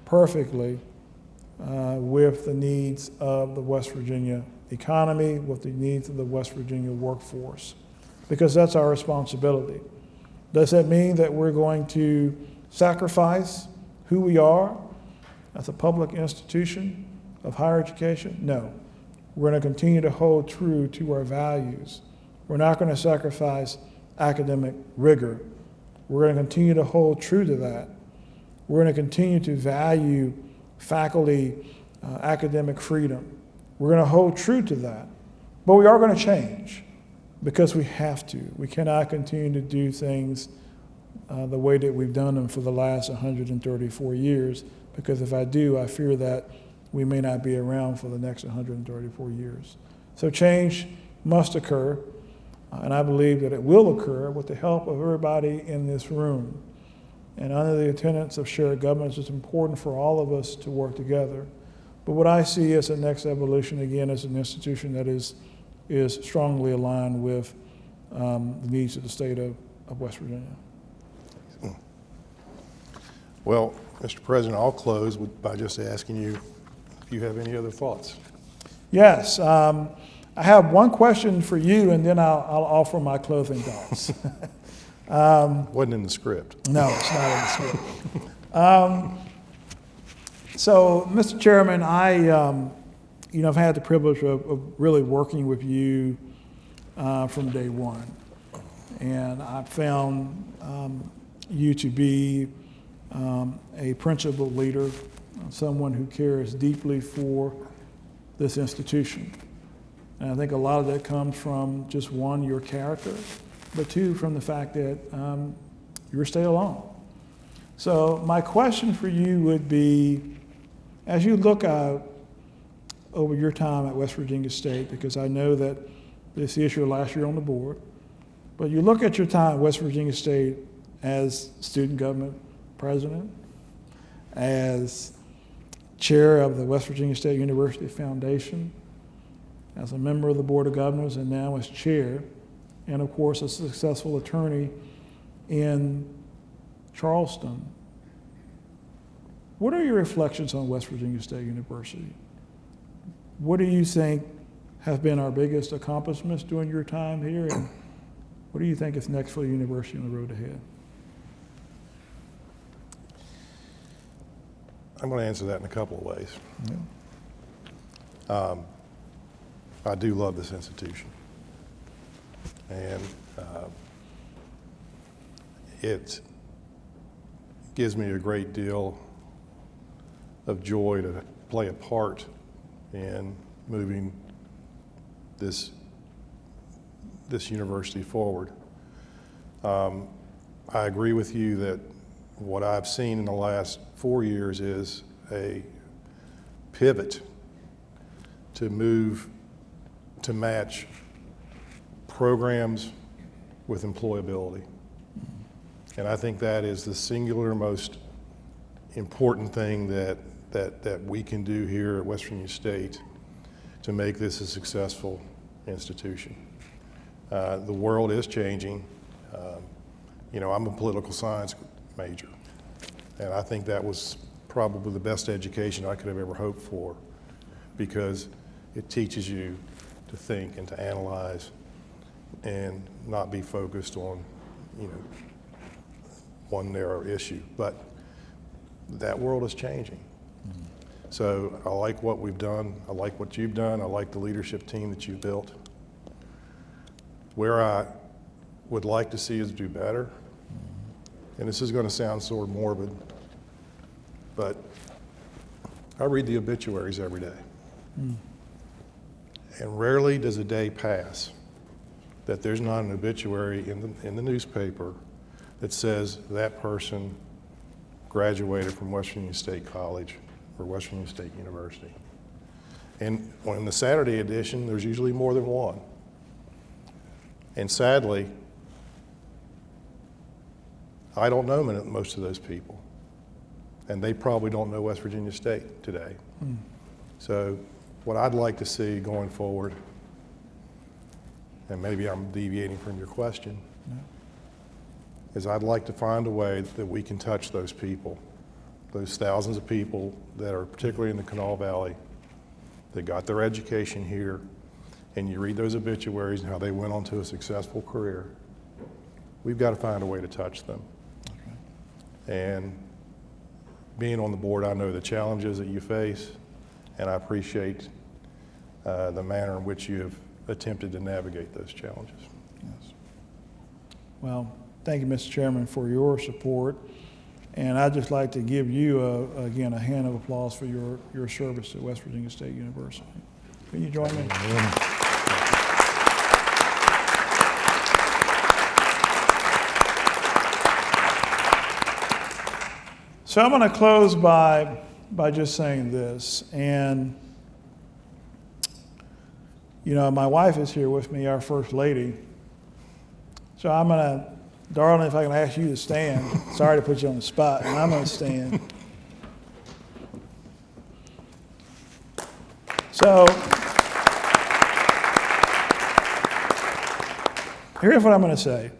perfectly with the needs of the West Virginia economy, with the needs of the West Virginia workforce, because that's our responsibility. Does that mean that we're going to sacrifice who we are as a public institution of higher education? No. We're going to continue to hold true to our values. We're not going to sacrifice academic rigor. We're going to continue to hold true to that. We're going to continue to value faculty academic freedom. We're going to hold true to that. But we are going to change because we have to. We cannot continue to do things the way that we've done them for the last 134 years, because if I do, I fear that we may not be around for the next 134 years. So change must occur, and I believe that it will occur with the help of everybody in this room. And under the tenets of shared governance, it's important for all of us to work together. But what I see as the next evolution, again, is an institution that is strongly aligned with the needs of the state of West Virginia. Well, Mr. President, I'll close by just asking you if you have any other thoughts. Yes, I have one question for you, and then I'll offer my closing thoughts. Wasn't in the script. No, it's not in the script. So, Mr. Chairman, I've had the privilege of really working with you from day one, and I found you to be a principled leader, someone who cares deeply for this institution. And I think a lot of that comes from just one, your character, but two, from the fact that you're stay alone. So my question for you would be, as you look out over your time at West Virginia State, because I know that this is your last year on the board, but you look at your time at West Virginia State as student government president, as chair of the West Virginia State University Foundation, as a member of the Board of Governors, and now as chair, and of course a successful attorney in Charleston. What are your reflections on West Virginia State University? What do you think have been our biggest accomplishments during your time here, and what do you think is next for the university on the road ahead? I'm going to answer that in a couple of ways. Yeah. I do love this institution, and it gives me a great deal of joy to play a part in moving this university forward. I agree with you that what I've seen in the last 4 years is a pivot to move to match programs with employability. And I think that is the singular most important thing that we can do here at West Virginia State to make this a successful institution. The world is changing. I'm a political science major, and I think that was probably the best education I could have ever hoped for, because it teaches you to think and to analyze and not be focused on, one narrow issue. But that world is changing. So I like what we've done. I like what you've done. I like the leadership team that you've built. Where I would like to see us do better, and this is going to sound sort of morbid, but I read the obituaries every day. And rarely does a day pass that there's not an obituary in the newspaper that says that person graduated from West Virginia State College or West Virginia State University. And on the Saturday edition, there's usually more than one. And sadly, I don't know most of those people. And they probably don't know West Virginia State today. So what I'd like to see going forward, and maybe I'm deviating from your question, is I'd like to find a way that we can touch those people, those thousands of people that are particularly in the Kanawha Valley, that got their education here, and you read those obituaries and how they went on to a successful career. We've got to find a way to touch them. And being on the board, I know the challenges that you face, and I appreciate the manner in which you have attempted to navigate those challenges. Yes. Well, thank you, Mr. Chairman, for your support. And I'd just like to give you, again, a hand of applause for your service at West Virginia State University. Can you join me? So I'm going to close by just saying this. And, you know, my wife is here with me, our First Lady. So I'm going to, darling, if I can ask you to stand. Sorry to put you on the spot, and I'm going to stand. So here's what I'm going to say.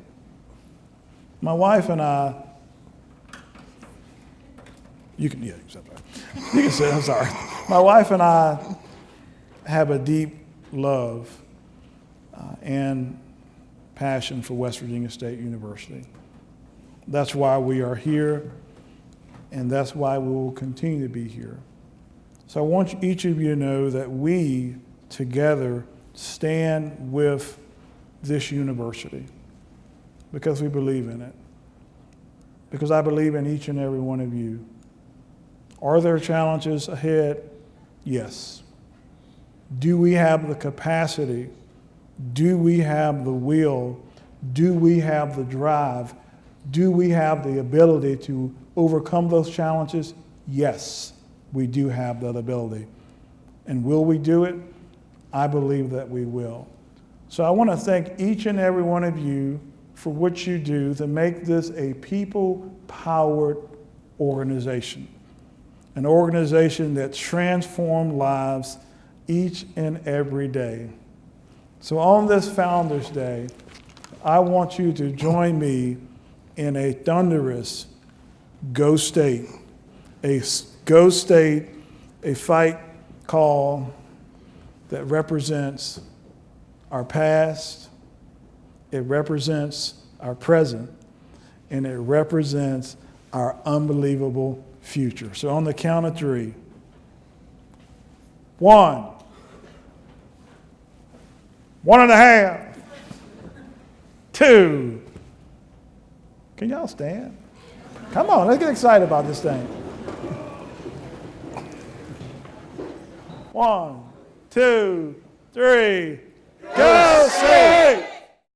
My wife and I, you can accept that. You can say, I'm sorry. My wife and I have a deep love and passion for West Virginia State University. That's why we are here, and that's why we will continue to be here. So I want each of you to know that we together stand with this university because we believe in it, because I believe in each and every one of you. Are there challenges ahead? Yes. Do we have the capacity? Do we have the will? Do we have the drive? Do we have the ability to overcome those challenges? Yes, we do have that ability. And will we do it? I believe that we will. So I want to thank each and every one of you for what you do to make this a people-powered organization. An organization that transforms lives each and every day. So on this Founders Day, I want you to join me in a thunderous Go State, a Go State, a fight call that represents our past, it represents our present, and it represents our unbelievable future. So on the count of three. 1, 1.5, 2. Can y'all stand? Come on, let's get excited about this thing. 1, 2, 3. Go State!